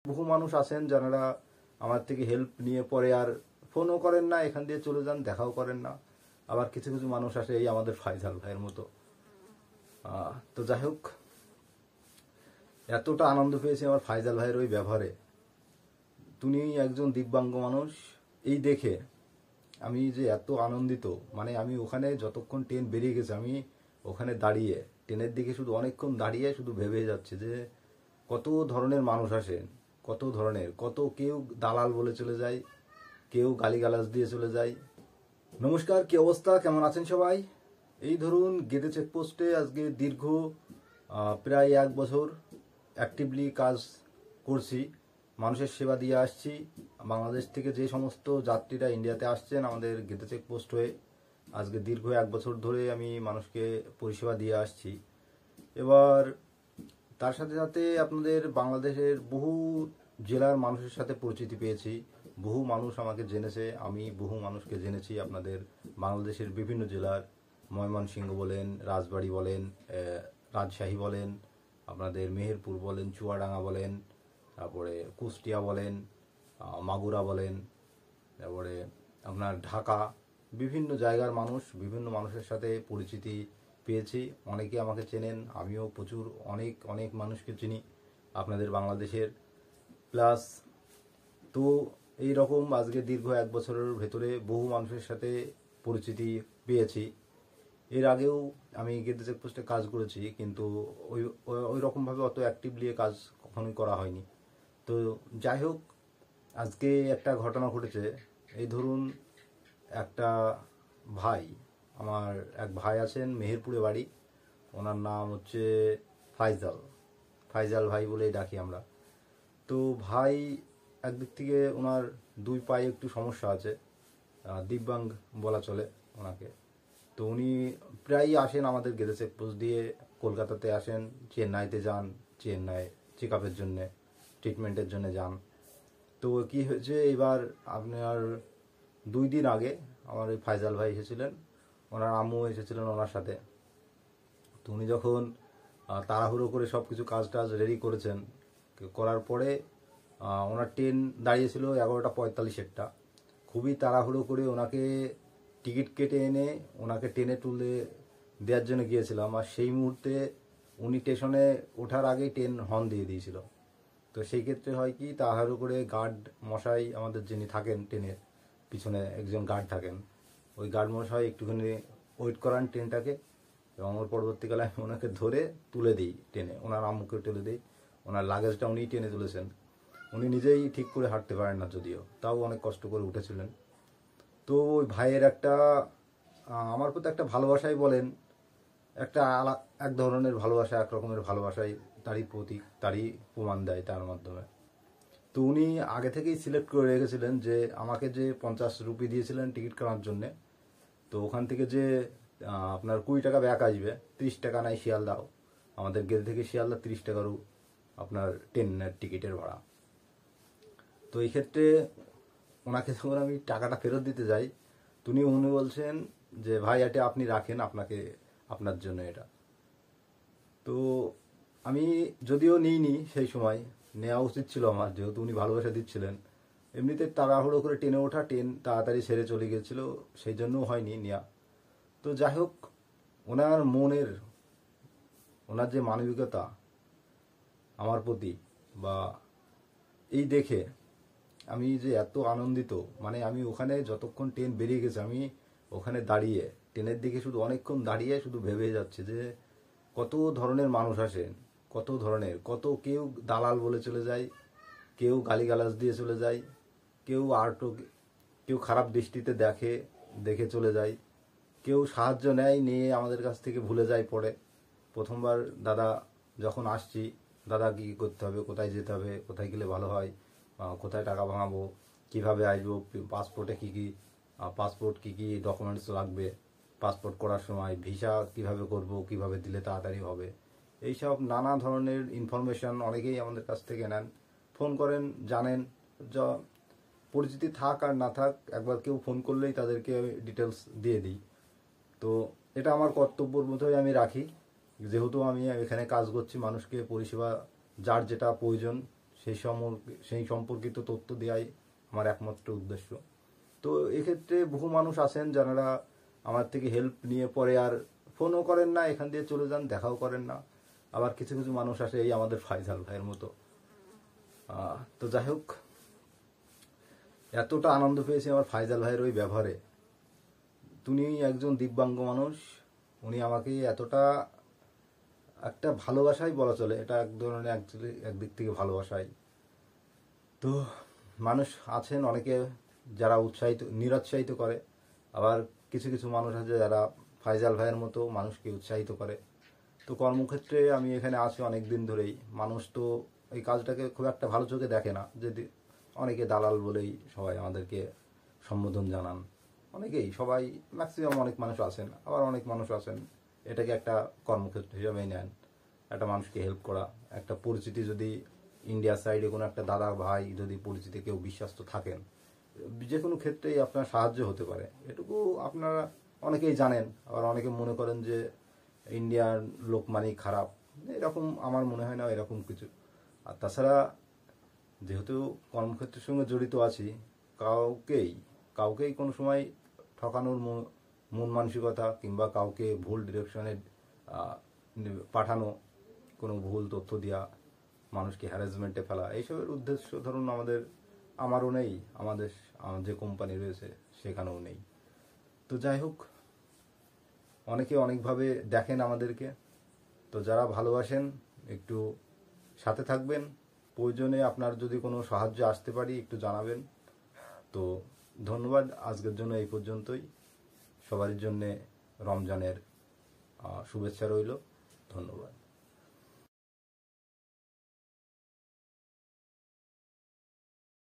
বহু মানুষ আছেন যারা আমার থেকে হেল্প নিয়ে পরে আর ফোনও করেন না, এখান দিয়ে চলে যান, দেখাও করেন না। আবার কিছু কিছু মানুষ আসে এই আমাদের ফাইজাল ভাইয়ের মতো। তো যাই হোক, এতটা আনন্দ পেয়েছি আমার ফাইজাল ভাইয়ের ওই ব্যবহারে। তিনি একজন দিব্যাঙ্গ মানুষ, এই দেখে আমি যে এত আনন্দিত, মানে আমি ওখানে যতক্ষণ ট্রেন বেরিয়ে গেছে আমি ওখানে দাঁড়িয়ে ট্রেনের দিকে শুধু অনেকক্ষণ দাঁড়িয়ে শুধু ভেবে যাচ্ছে যে কত ধরনের মানুষ আসেন, কত ধরনের, কত কেউ দালাল বলে চলে যায়, কেউ গালিগালাজ দিয়ে চলে যায়। নমস্কার, কি অবস্থা, কেমন আছেন সবাই? এই ধরুন গেদে চেকপোস্টে আজকে দীর্ঘ প্রায় 1 বছর অ্যাক্টিভলি কাজ করছি, মানুষের সেবা দিয়ে আসছি। বাংলাদেশ থেকে যে সমস্ত যাত্রীরা ইন্ডিয়াতে আসছেন আমাদের গেদে চেকপোস্ট হয়ে, আজকে দীর্ঘ 1 বছর ধরে আমি মানুষকে পরিষেবা দিয়ে আসছি। এবার তার সাথে সাথে আপনাদের বাংলাদেশের বহু জেলার মানুষের সাথে পরিচিতি পেয়েছি, বহু মানুষ আমাকে জেনেছে, আমি বহু মানুষকে জেনেছি আপনাদের বাংলাদেশের বিভিন্ন জেলার। ময়মনসিংহ বলেন, রাজবাড়ী বলেন, রাজশাহী বলেন, আপনাদের মেহেরপুর বলেন, চুয়াডাঙ্গা বলেন, তারপরে কুষ্টিয়া বলেন, মাগুরা বলেন, তারপরে আপনার ঢাকা, বিভিন্ন জায়গার মানুষ, বিভিন্ন মানুষের সাথে পরিচিতি পেয়েছি। অনেকে আমাকে চেনেন, আমিও প্রচুর অনেক অনেক মানুষকে চিনি আপনাদের বাংলাদেশের। প্লাস তো এই রকম আজকে দীর্ঘ 1 বছরের ভেতরে বহু মানুষের সাথে পরিচিতি পেয়েছি। এর আগেও আমি গেদে চেকপোস্টে কাজ করেছি, কিন্তু ওই ওই রকমভাবে অত অ্যাক্টিভলি কাজ কখনোই করা হয়নি। তো যাই হোক, আজকে একটা ঘটনা ঘটেছে। এই ধরুন একটা ভাই, আমার এক ভাই আছেন মেহেরপুরে বাড়ি, ওনার নাম হচ্ছে ফাইজাল, ফাইজাল ভাই বলেই ডাকি আমরা। তো ভাই একদিক থেকে ওনার 2 পায়ে একটু সমস্যা আছে, দিব্যাঙ্গ বলা চলে ওনাকে। তো উনি প্রায়ই আসেন আমাদের গেদে চেকপোস্ট দিয়ে, কলকাতাতে আসেন, চেন্নাইতে যান, চেন্নাই চেক আপের জন্যে, ট্রিটমেন্টের জন্য যান। তো কি হয়েছে, এবার আপনার 2 দিন আগে আমার ওই ফাইজাল ভাই এসেছিলেন, ওনার আম্মু এসেছিলেন ওনার সাথে। তো উনি যখন তাড়াহুড়ো করে সব কিছু কাজ টাজ রেডি করেছেন, করার পরে ওনার ট্রেন দাঁড়িয়েছিল 11:45-এরটা। খুবই তাড়াহুড়ো করে ওনাকে টিকিট কেটে এনে ওনাকে ট্রেনে তুলে দেওয়ার জন্য গিয়েছিলাম, আর সেই মুহূর্তে উনি স্টেশনে ওঠার আগেই ট্রেন হর্ন দিয়ে দিয়েছিল। তো সেই ক্ষেত্রে হয় কি, তাড়াহুড়ো করে গার্ড মশাই, আমাদের যিনি থাকেন ট্রেনের পিছনে একজন গার্ড থাকেন, ওই গার্ড মশাই একটুখানি ওয়েট করান ট্রেনটাকে, এবং ওর পরবর্তীকালে আমি ওনাকে ধরে তুলে দিই ট্রেনে, ওনার আম্মুকে তুলে দিই। ওনার লাগেজটা উনিই টেনে তুলেছেন, উনি নিজেই ঠিক করে হাঁটতে পারেন না যদিও, তাও অনেক কষ্ট করে উঠেছিলেন। তো ওই ভাইয়ের একটা আমার প্রতি একটা ভালোবাসাই বলেন, একটা এক ধরনের ভালোবাসা, এক রকমের ভালোবাসাই তারই প্রতীক, তারই প্রমাণ দেয় তার মাধ্যমে। তো উনি আগে থেকেই সিলেক্ট করে রেখেছিলেন যে আমাকে যে 50 রুপি দিয়েছিলেন টিকিট কাটার জন্যে, তো ওখান থেকে যে আপনার 20 টাকা ব্যাক আসবে, 30 টাকা নাই শিয়ালদাও, আমাদের গেদে থেকে শিয়ালদা 30 টাকারও আপনার ট্রেনের টিকিটের ভাড়া। তো এই ক্ষেত্রে ওনাকে যখন আমি টাকাটা ফেরত দিতে যাই, উনি বলছেন যে ভাই এটা আপনি রাখেন, আপনাকে, আপনার জন্য এটা। তো আমি যদিও নিইনি, সেই সময় নেওয়া উচিত ছিল আমার, যেহেতু উনি ভালোবাসা দিচ্ছিলেন। এমনিতে তাড়াহুড়ো করে ট্রেনে ওঠা, ট্রেন তাড়াতাড়ি সেরে চলে গিয়েছিল, সেই জন্যও হয়নি নেওয়া। তো যাই হোক, ওনার মনের, ওনার যে মানবিকতা আমার প্রতি, বা এই দেখে আমি যে এত আনন্দিত, মানে আমি ওখানে যতক্ষণ ট্রেন বেরিয়ে গেছে আমি ওখানে দাঁড়িয়ে ট্রেনের দিকে শুধু অনেকক্ষণ দাঁড়িয়ে শুধু ভেবে যাচ্ছে যে কত ধরনের মানুষ আসেন, কত ধরনের, কত কেউ দালাল বলে চলে যায়, কেউ গালিগালাজ দিয়ে চলে যায়, কেউ আর্ট, কেউ খারাপ দৃষ্টিতে দেখে, দেখে চলে যায়, কেউ সাহায্য নেয়, নিয়ে আমাদের কাছ থেকে ভুলে যায় পরে। প্রথমবার দাদা যখন আসছি, দাদা কী করতে হবে, কোথায় যেতে হবে, কোথায় গেলে ভালো হয়, কোথায় টাকা ভাঙাবো, কীভাবে আসবো, পাসপোর্টে কী কী পাসপোর্ট কী কী ডকুমেন্টস লাগবে, পাসপোর্ট করার সময় ভিসা কিভাবে করব, কিভাবে দিলে তাড়াতাড়ি হবে, এইসব নানা ধরনের ইনফরমেশন অনেকেই আমাদের কাছ থেকে নেন, ফোন করেন, জানেন। যা পরিচিতি থাক আর না থাক, একবার কেউ ফোন করলেই তাদেরকে ডিটেলস দিয়ে দিই। তো এটা আমার কর্তব্যের মতোই আমি রাখি, যেহেতু আমি এখানে কাজ করছি, মানুষকে পরিষেবা যার যেটা প্রয়োজন সেই সম্পর্কিত তথ্য দেওয়াই আমার একমাত্র উদ্দেশ্য। তো এক্ষেত্রে বহু মানুষ আছেন যারা আমার থেকে হেল্প নিয়ে পরে আর ফোনও করেন না, এখান দিয়ে চলে যান, দেখাও করেন না। আবার কিছু কিছু মানুষ আসে এই আমাদের ফাইজাল ভাইয়ের মতো। তো যাই হোক, এতটা আনন্দ পেয়েছি আমার ফাইজাল ভাইয়ের ওই ব্যবহারে। তিনি একজন দিব্যাঙ্গ মানুষ, উনি আমাকে এতটা একটা ভালোবাসাই বলা চলে, এটা এক ধরনের একদিক থেকে ভালোবাসাই। তো মানুষ আছেন অনেকে যারা নিরুৎসাহিত করে, আবার কিছু কিছু মানুষ আছে যারা ফাইজাল ভাইয়ের মতো মানুষকে উৎসাহিত করে। তো কর্মক্ষেত্রে আমি এখানে আছি অনেক দিন ধরেই, মানুষ তো এই কাজটাকে খুব একটা ভালো চোখে দেখে না, যদি অনেকে দালাল বলেই সবাই আমাদেরকে সম্বোধন জানান, সবাই ম্যাক্সিমাম অনেক মানুষ আছেন, আবার অনেক মানুষ আছেন এটাকে একটা কর্মক্ষেত্র হিসাবেই নেন, একটা মানুষকে হেল্প করা, একটা পরিচিতি, যদি ইন্ডিয়ার সাইডে কোনো একটা দাদা ভাই যদি পরিচিতি কেউ বিশ্বস্ত থাকেন, যে কোনো ক্ষেত্রেই আপনার সাহায্য হতে পারে, এটুকু আপনারা অনেকেই জানেন। আবার অনেকে মনে করেন যে ইন্ডিয়ার লোক মানেই খারাপ, এরকম আমার মনে হয় না এরকম কিছু। আর তাছাড়া যেহেতু কর্মক্ষেত্রের সঙ্গে জড়িত আছি, কাউকেই কোনো সময় ঠকানোর মন মানসিকতা কিংবা কাউকে ভুল ডিরেকশনে পাঠানো, কোনো ভুল তথ্য দেওয়া, মানুষকে হ্যারাসমেন্টে ফেলা, এইসবের উদ্দেশ্য ধরুন আমারও নেই, আমাদের যে কোম্পানি রয়েছে সেখানেও নেই। তো যাই হোক, অনেকে অনেকভাবে দেখেন আমাদেরকে। তো যারা ভালোবাসেন একটু সাথে থাকবেন, প্রয়োজনে আপনার যদি কোনো সাহায্য আসতে পারি একটু জানাবেন। তো ধন্যবাদ, আজকের জন্য এই পর্যন্তই। সবার জন্যে রমজানের শুভেচ্ছা রইল। ধন্যবাদ।